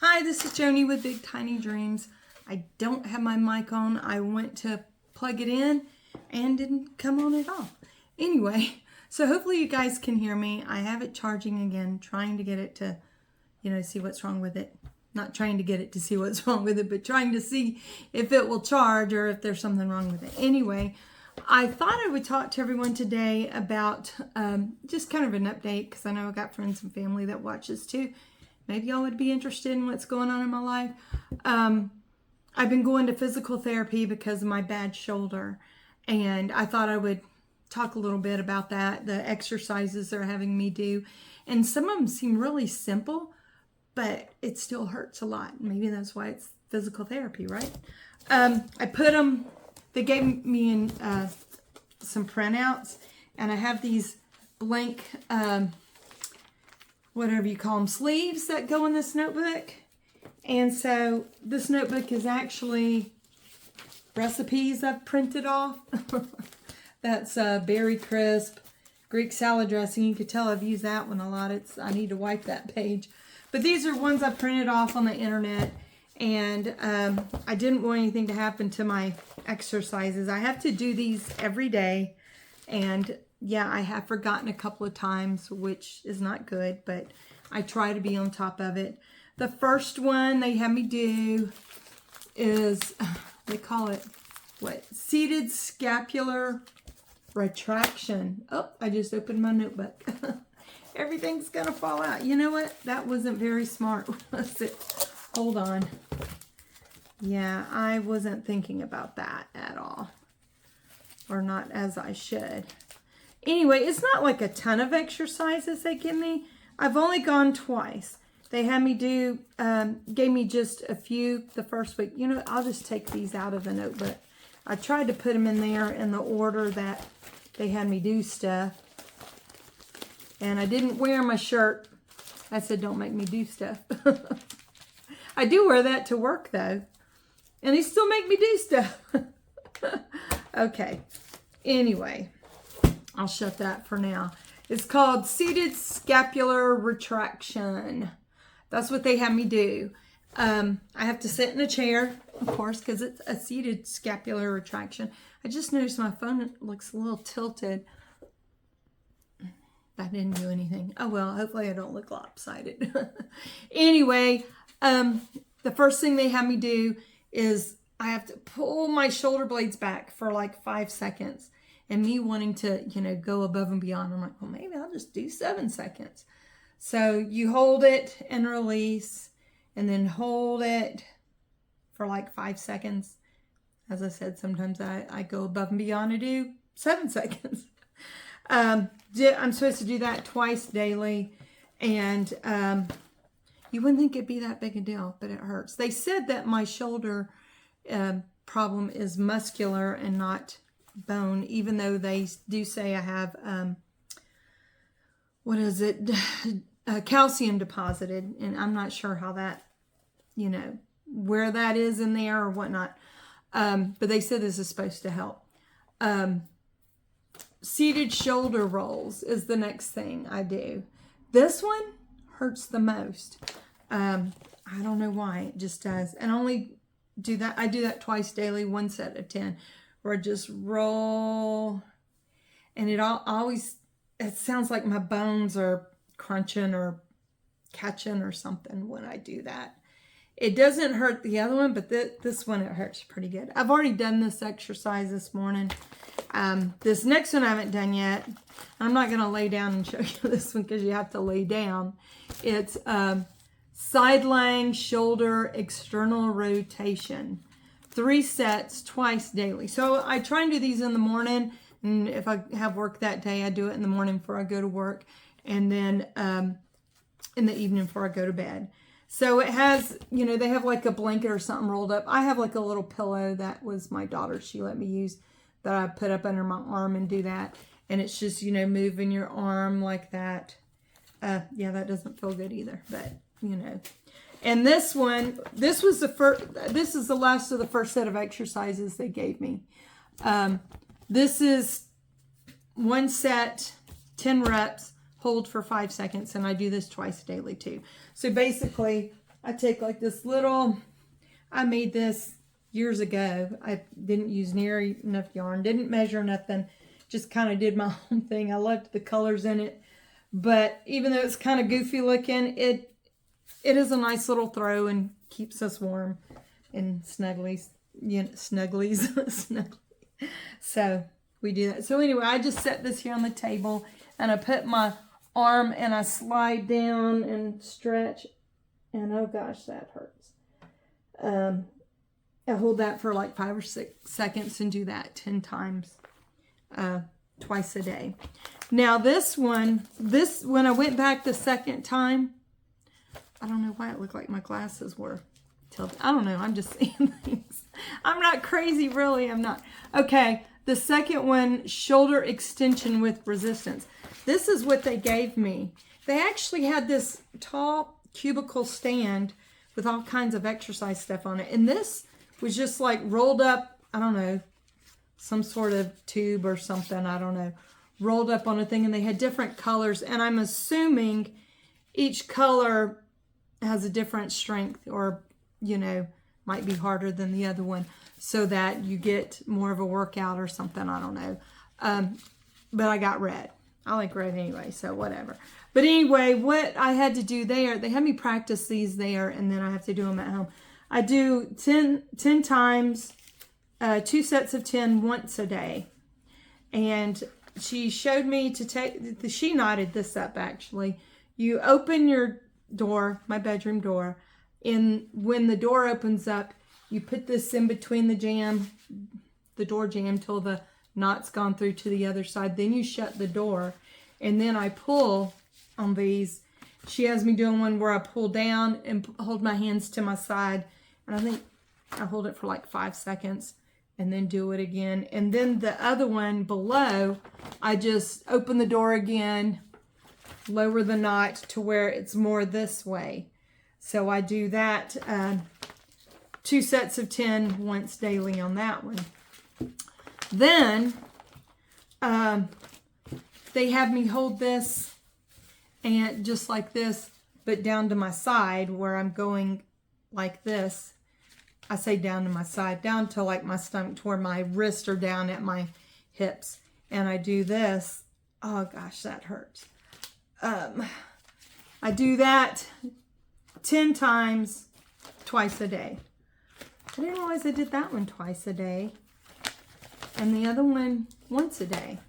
Hi, this is Joni with Big Tiny Dreams. I don't have my mic on. I went to plug it in and didn't come on at all. Anyway, so hopefully you guys can hear me. I have it charging again, trying to get it to, see what's wrong with it. Not trying to get it to see what's wrong with it, but trying to see if it will charge or if there's something wrong with it. Anyway, I thought I would talk to everyone today about just kind of an update, because I know I got friends and family that watch this too. Maybe y'all would be interested in what's going on in my life. I've been going to physical therapy because of my bad shoulder, and I thought I would talk a little bit about that, the exercises they're having me do. And some of them seem really simple, but it still hurts a lot. Maybe that's why it's physical therapy, right? I put them, they gave me in some printouts, and I have these blank whatever you call them, sleeves that go in this notebook. And so this notebook is actually recipes I've printed off. That's Berry Crisp, Greek salad dressing. You could tell I've used that one a lot. I need to wipe that page. But these are ones I printed off on the internet. And I didn't want anything to happen to my exercises. I have to do these every day. And yeah, I have forgotten a couple of times, which is not good, but I try to be on top of it. The first one they have me do is, they call it, seated scapular retraction. Oh, I just opened my notebook. Everything's gonna fall out. You know what? That wasn't very smart, was it? Hold on. Yeah, I wasn't thinking about that at all. Or not as I should. Anyway, it's not like a ton of exercises they give me. I've only gone twice. They had me do, gave me just a few the first week. You know, I'll just take these out of the notebook. I tried to put them in there in the order that they had me do stuff. And I didn't wear my shirt. I said, don't make me do stuff. I do wear that to work, though. And they still make me do stuff. Okay. Anyway, I'll shut that for now. It's called seated scapular retraction. That's what they have me do. I have to sit in a chair, of course, because it's a seated scapular retraction. I just noticed my phone looks a little tilted. That didn't do anything. Oh, well, hopefully I don't look lopsided. Anyway, the first thing they have me do is I have to pull my shoulder blades back for like 5 seconds. And me wanting to, go above and beyond. I'm like, well, maybe I'll just do 7 seconds. So you hold it and release, and then hold it for like 5 seconds. As I said, sometimes I go above and beyond and do 7 seconds. I'm supposed to do that twice daily. And you wouldn't think it'd be that big a deal, but it hurts. They said that my shoulder problem is muscular and not bone, even though they do say I have calcium deposited, and I'm not sure how that, where that is in there or whatnot, but they said this is supposed to help. Seated shoulder rolls is the next thing I do. This one hurts the most. I don't know why, it just does. And I do that twice daily, 1 set of 10. Or just roll, and it sounds like my bones are crunching or catching or something when I do that. It doesn't hurt the other one, but this one, it hurts pretty good. I've already done this exercise this morning. This next one I haven't done yet. I'm not going to lay down and show you this one because you have to lay down. It's side lying shoulder external rotation. 3 sets twice daily. So I try and do these in the morning. And if I have work that day, I do it in the morning before I go to work. And then in the evening before I go to bed. So it has, they have like a blanket or something rolled up. I have like a little pillow that was my daughter's. She let me use that I put up under my arm and do that. And it's just, moving your arm like that. Yeah, that doesn't feel good either. But, And this one, this is the last of the first set of exercises they gave me. This is 1 set, 10 reps, hold for 5 seconds, and I do this twice daily too. So basically, I take like this little, I made this years ago. I didn't use near enough yarn, didn't measure nothing, just kind of did my own thing. I loved the colors in it, but even though it's kind of goofy looking, it is a nice little throw and keeps us warm and snugglies, you know, snugglies. Snugglies. So we do that. So anyway, I just set this here on the table and I put my arm and I slide down and stretch, and oh gosh, that hurts. I hold that for like 5 or 6 seconds and do that 10 times, twice a day. Now this one, when I went back the second time, I don't know why it looked like my glasses were tilted. I don't know. I'm just saying things. I'm not crazy, really. I'm not. Okay. The second one, shoulder extension with resistance. This is what they gave me. They actually had this tall cubicle stand with all kinds of exercise stuff on it. And this was just like rolled up, I don't know, some sort of tube or something. I don't know. Rolled up on a thing, and they had different colors. And I'm assuming each color has a different strength, or, you know, might be harder than the other one, so that you get more of a workout or something. I don't know. But I got red. I like red anyway, so whatever. But anyway, what I had to do there, they had me practice these there, and then I have to do them at home. I do 10 times, 2 sets of 10 once a day. And she showed me to take, she knotted this up actually. You open your door, my bedroom door, and when the door opens up, you put this in between the door jamb till the knot's gone through to the other side. Then you shut the door, and then I pull on these. She has me doing one where I pull down and hold my hands to my side, and I think I hold it for like 5 seconds and then do it again. And then the other one below, I just open the door again, lower the knot to where it's more this way. So I do that 2 sets of 10 once daily on that one. Then they have me hold this, and just like this, but down to my side where I'm going like this. I say down to my side, down to like my stomach, to where my wrists are down at my hips. And I do this. Oh gosh, that hurts. I do that 10 times, twice a day. I didn't realize I did that one twice a day. And the other one once a day.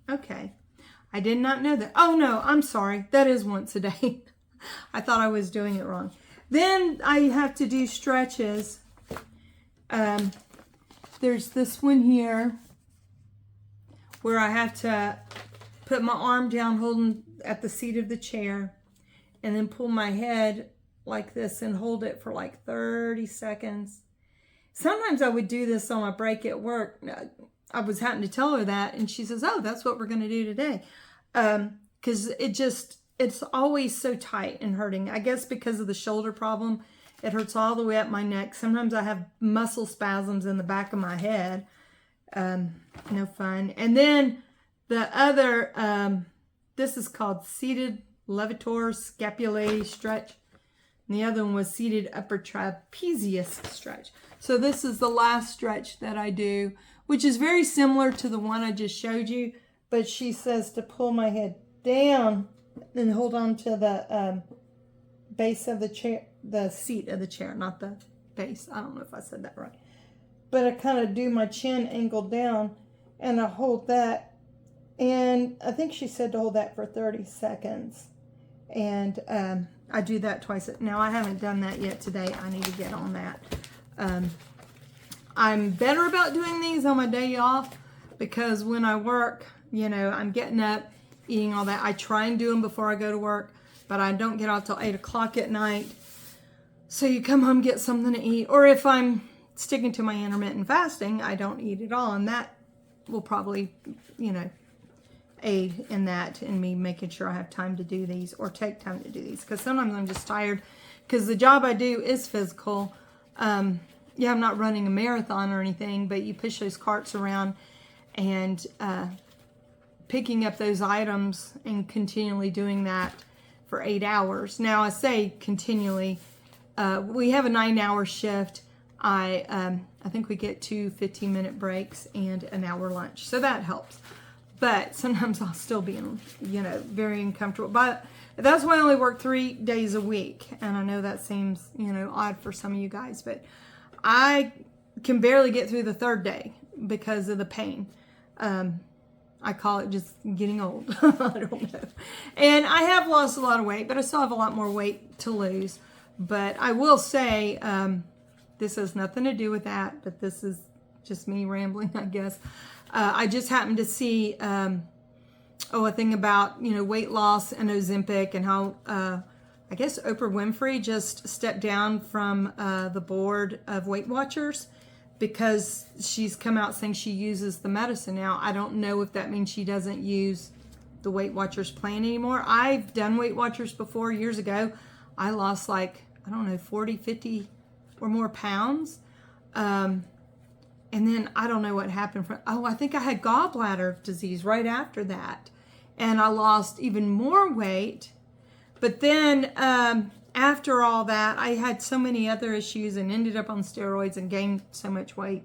Okay. I did not know that. Oh no, I'm sorry. That is once a day. I thought I was doing it wrong. Then I have to do stretches. There's this one here where I have to put my arm down holding at the seat of the chair, and then pull my head like this and hold it for like 30 seconds. Sometimes I would do this on my break at work. I was having to tell her that, and she says, oh, that's what we're going to do today. Because it's always so tight and hurting. I guess because of the shoulder problem, it hurts all the way up my neck. Sometimes I have muscle spasms in the back of my head. No fun. And then the other, this is called seated levator scapulae stretch. And the other one was seated upper trapezius stretch. So this is the last stretch that I do, which is very similar to the one I just showed you. But she says to pull my head down and hold on to the base of the chair, the seat of the chair, not the base. I don't know if I said that right. But I kind of do my chin angled down, and I hold that. And I think she said to hold that for 30 seconds. And I do that twice. Now, I haven't done that yet today. I need to get on that. I'm better about doing these on my day off, because when I work, you know, I'm getting up, eating all that. I try and do them before I go to work, but I don't get off till 8 o'clock at night. So you come home, get something to eat. Or if I'm sticking to my intermittent fasting, I don't eat at all. And that will probably, you know, aid in that, in me making sure I have time to do these, or take time to do these. Because sometimes I'm just tired, because the job I do is physical. Yeah, I'm not running a marathon or anything, but you push those carts around and picking up those items and continually doing that for 8 hours. Now, I say continually, we have a 9-hour shift. I think we get 2 15-minute breaks and an hour lunch, so that helps. But sometimes I'll still be in, very uncomfortable. But that's why I only work 3 days a week, and I know that seems, odd for some of you guys, but I can barely get through the 3rd day because of the pain. I call it just getting old. I don't know. And I have lost a lot of weight, but I still have a lot more weight to lose. But I will say, this has nothing to do with that, but this is just me rambling, I guess. I just happened to see a thing about, weight loss and Ozempic, and how I guess Oprah Winfrey just stepped down from the board of Weight Watchers because she's come out saying she uses the medicine now. I don't know if that means she doesn't use the Weight Watchers plan anymore. I've done Weight Watchers before years ago. I lost 40, 50 or more pounds. And then I don't know what happened. I think I had gallbladder disease right after that. And I lost even more weight. But then after all that, I had so many other issues and ended up on steroids and gained so much weight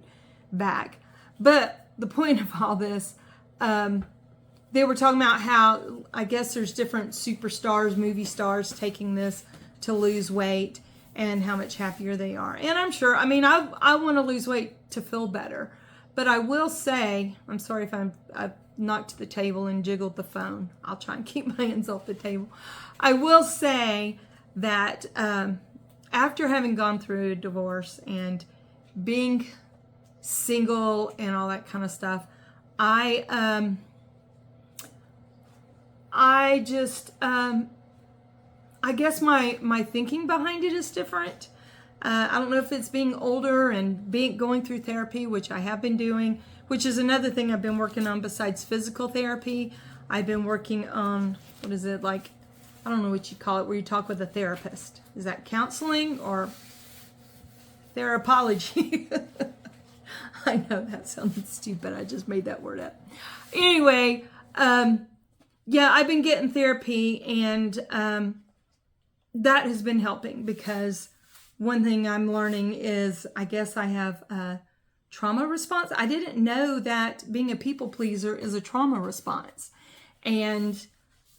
back. But the point of all this, they were talking about how I guess there's different superstars, movie stars taking this to lose weight and how much happier they are. And I'm sure, I want to lose weight to feel better. But I will say, I'm sorry if I've knocked the table and jiggled the phone. I'll try and keep my hands off the table. I will say that after having gone through a divorce and being single and all that kind of stuff, I guess my thinking behind it is different. I don't know if it's being older and going through therapy, which I have been doing, which is another thing I've been working on besides physical therapy. I've been working on, I don't know what you call it, where you talk with a therapist. Is that counseling or therapology? I know that sounds stupid. I just made that word up. Anyway, I've been getting therapy, and that has been helping, because one thing I'm learning is I guess I have a trauma response. I didn't know that being a people pleaser is a trauma response. And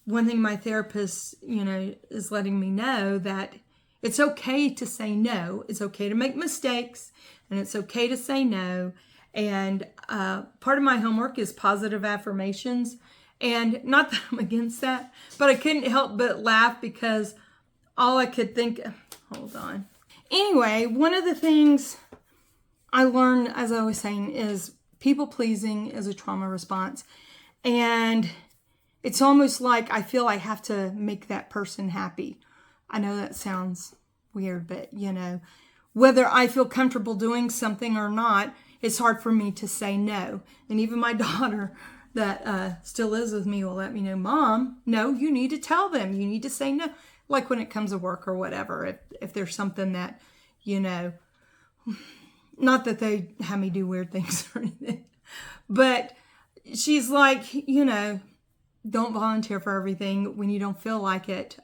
one thing my therapist, is letting me know, that it's okay to say no. It's okay to make mistakes, and it's okay to say no. And part of my homework is positive affirmations. And not that I'm against that, but I couldn't help but laugh because all I could think, hold on. Anyway, one of the things I learned, as I was saying, is people pleasing is a trauma response. And it's almost like I feel I have to make that person happy. I know that sounds weird, but whether I feel comfortable doing something or not, it's hard for me to say no. And even my daughter that still lives with me will let me know, Mom, no, you need to tell them. You need to say no. Like when it comes to work or whatever, if there's something that, not that they have me do weird things or anything, but she's like, don't volunteer for everything when you don't feel like it.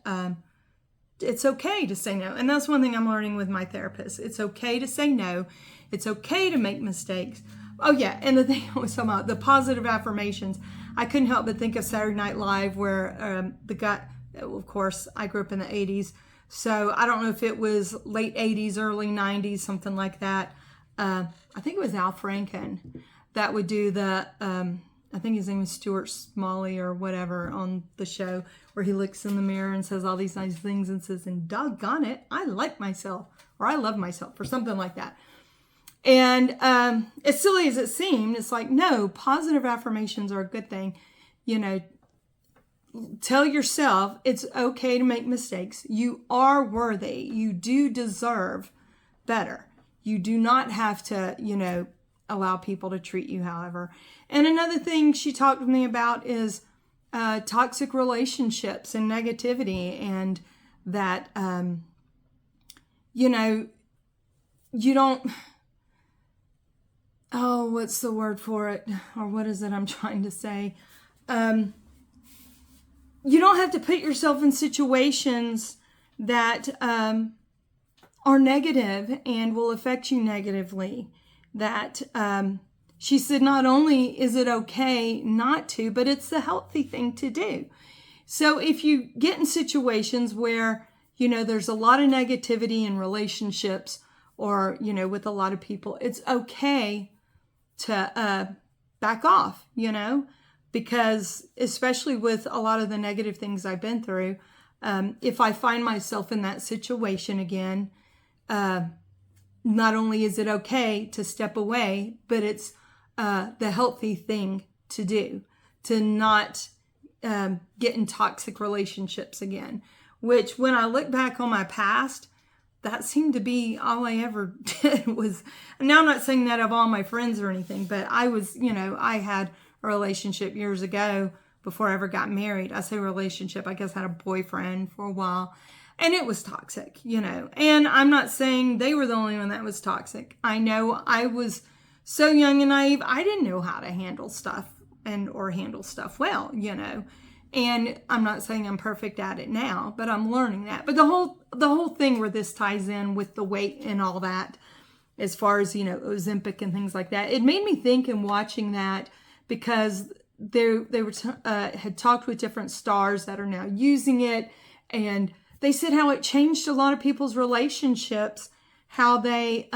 It's okay to say no. And that's one thing I'm learning with my therapist. It's okay to say no. It's okay to make mistakes. Oh yeah, and the thing I was talking about, the positive affirmations, I couldn't help but think of Saturday Night Live, where the guy, of course, I grew up in the 80s, so I don't know if it was late 80s, early 90s, something like that. I think it was Al Franken that would do the, I think his name is Stuart Smalley or whatever, on the show, where he looks in the mirror and says all these nice things and says, and doggone it, I like myself, or I love myself, or something like that. And as silly as it seemed, it's like, no, positive affirmations are a good thing. Tell yourself it's okay to make mistakes. You are worthy. You do deserve better. You do not have to, allow people to treat you however. And another thing she talked to me about is toxic relationships and negativity, and that, you don't, what's the word for it? Or what is it I'm trying to say? You don't have to put yourself in situations that are are negative and will affect you negatively. That she said not only is it okay not to, but it's the healthy thing to do. So if you get in situations where, there's a lot of negativity in relationships or, with a lot of people, it's okay to back off, because especially with a lot of the negative things I've been through, if I find myself in that situation again, not only is it okay to step away, but it's the healthy thing to do, to not get in toxic relationships again. Which, when I look back on my past, that seemed to be all I ever did was, now I'm not saying that of all my friends or anything, but I was, I had a relationship years ago before I ever got married. I say relationship, I guess I had a boyfriend for a while, and it was toxic, and I'm not saying they were the only one that was toxic. I know I was so young and naive, I didn't know how to handle stuff or handle stuff well, And I'm not saying I'm perfect at it now, but I'm learning that. But the whole thing where this ties in with the weight and all that, as far as, Ozempic and things like that, it made me think in watching that, because they were had talked with different stars that are now using it, and they said how it changed a lot of people's relationships, how they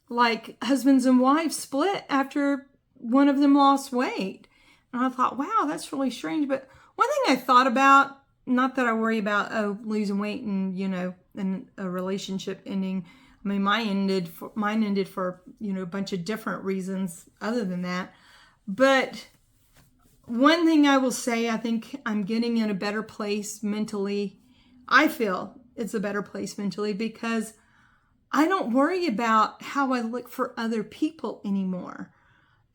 like husbands and wives split after one of them lost weight. And I thought, wow, that's really strange. But one thing I thought about, not that I worry about, losing weight and, and a relationship ending. I mean, mine ended for, a bunch of different reasons other than that. But one thing I will say, I think I'm getting in a better place mentally. I feel it's a better place mentally because I don't worry about how I look for other people anymore.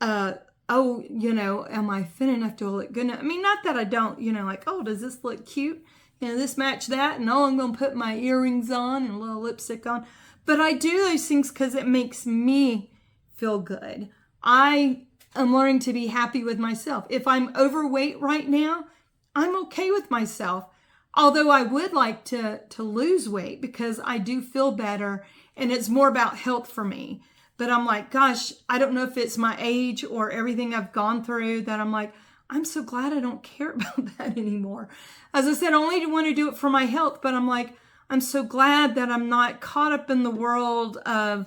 Am I thin enough to look good enough? I mean, not that I don't, like, oh, does this look cute? This match that? And I'm going to put my earrings on and a little lipstick on. But I do those things because it makes me feel good. I am learning to be happy with myself. If I'm overweight right now, I'm okay with myself. Although I would like to lose weight because I do feel better and it's more about health for me. But I'm like, gosh, I don't know if it's my age or everything I've gone through that I'm like, I'm so glad I don't care about that anymore. As I said, I only want to do it for my health, but I'm like, I'm so glad that I'm not caught up in the world of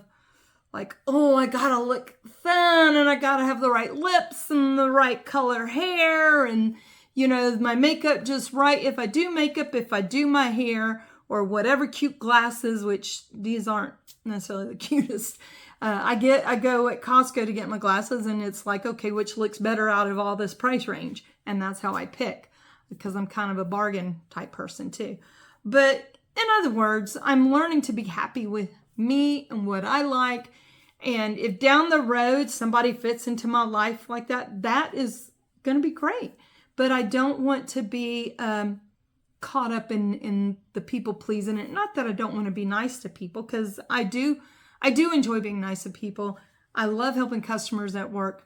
like, oh, I gotta look thin and I gotta have the right lips and the right color hair and, my makeup just right. If I do makeup, if I do my hair or whatever, cute glasses, which these aren't necessarily the cutest. I go at Costco to get my glasses and it's like, okay, which looks better out of all this price range? And that's how I pick because I'm kind of a bargain type person too. But in other words, I'm learning to be happy with me and what I like. And if down the road somebody fits into my life like that, that is going to be great. But I don't want to be caught up in the people pleasing it. Not that I don't want to be nice to people because I do enjoy being nice to people. I love helping customers at work.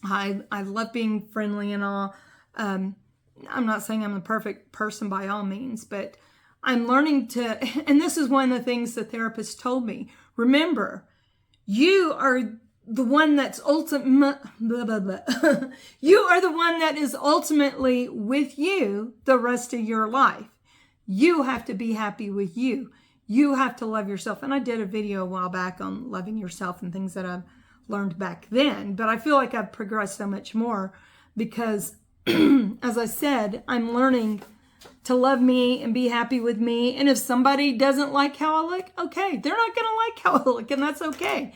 I love being friendly and all. I'm not saying I'm the perfect person by all means, but I'm learning to, and this is one of the things the therapist told me. Remember, you are the one that's ultimate, blah, blah, blah. You are the one that is ultimately with you the rest of your life. You have to be happy with you. You have to love yourself. And I did a video a while back on loving yourself and things that I've learned back then. But I feel like I've progressed so much more because, as I said, I'm learning to love me and be happy with me. And if somebody doesn't like how I look, okay, they're not going to like how I look, and that's okay.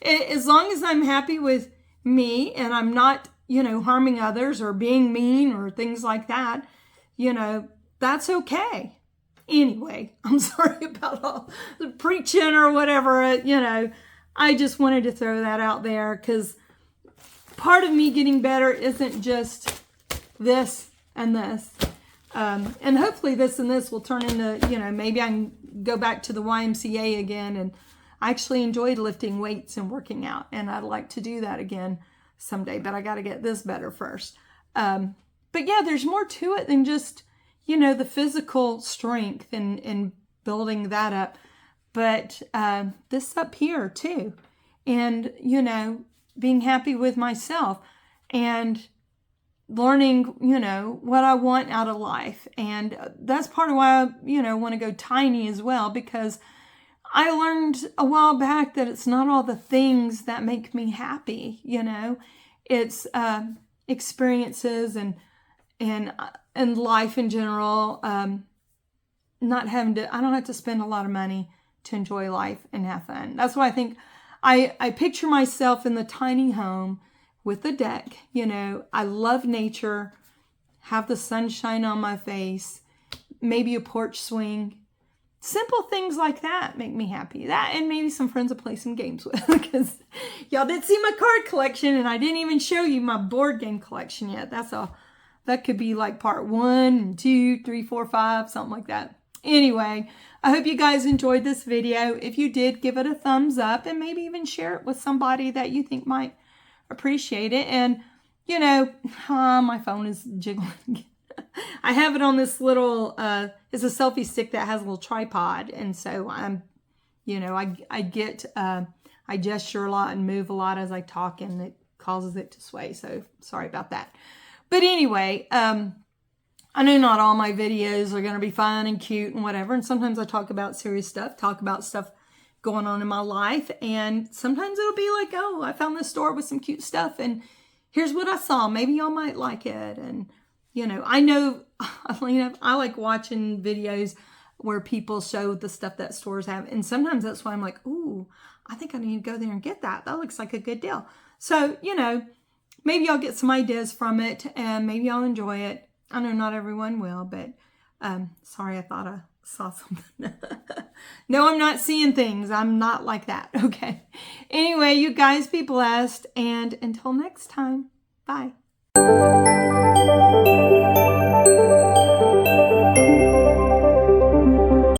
As long as I'm happy with me and I'm not, harming others or being mean or things like that, that's okay. Anyway, I'm sorry about all the preaching or whatever, I just wanted to throw that out there because part of me getting better isn't just this and this. And hopefully this and this will turn into, maybe I can go back to the YMCA again. And I actually enjoyed lifting weights and working out. And I'd like to do that again someday, but I got to get this better first. But yeah, there's more to it than just, the physical strength and building that up. but this up here too. And, you know, being happy with myself and learning, you know, what I want out of life. And that's part of why I, you know, want to go tiny as well, because I learned a while back that it's not all the things that make me happy, you know. It's experiences and life in general. Not having to, I don't have to spend a lot of money to enjoy life and have fun. That's why I think I picture myself in the tiny home with the deck. You know, I love nature, have the sunshine on my face, maybe a porch swing. Simple things like that make me happy. That and maybe some friends to play some games with, because y'all did see my card collection and I didn't even show you my board game collection yet. That could be like part 1 and 2, 3, 4, 5, something like that. Anyway, I hope you guys enjoyed this video. If you did, give it a thumbs up and maybe even share it with somebody that you think might appreciate it. And, you know, my phone is jiggling. I have it on this little, it's a selfie stick that has a little tripod. And so I'm, you know, I gesture a lot and move a lot as I talk, and it causes it to sway. So sorry about that. But anyway, I know not all my videos are going to be fun and cute and whatever. And sometimes I talk about serious stuff, talk about stuff going on in my life. And sometimes it'll be like, oh, I found this store with some cute stuff and here's what I saw. Maybe y'all might like it. And, you know, I know, I like watching videos where people show the stuff that stores have. And sometimes that's why I'm like, ooh, I think I need to go there and get that. That looks like a good deal. So, you know, maybe y'all get some ideas from it and maybe y'all enjoy it. I know not everyone will, but sorry, I thought I saw something. No, I'm not seeing things. I'm not like that. Okay. Anyway, you guys be blessed. And until next time, bye.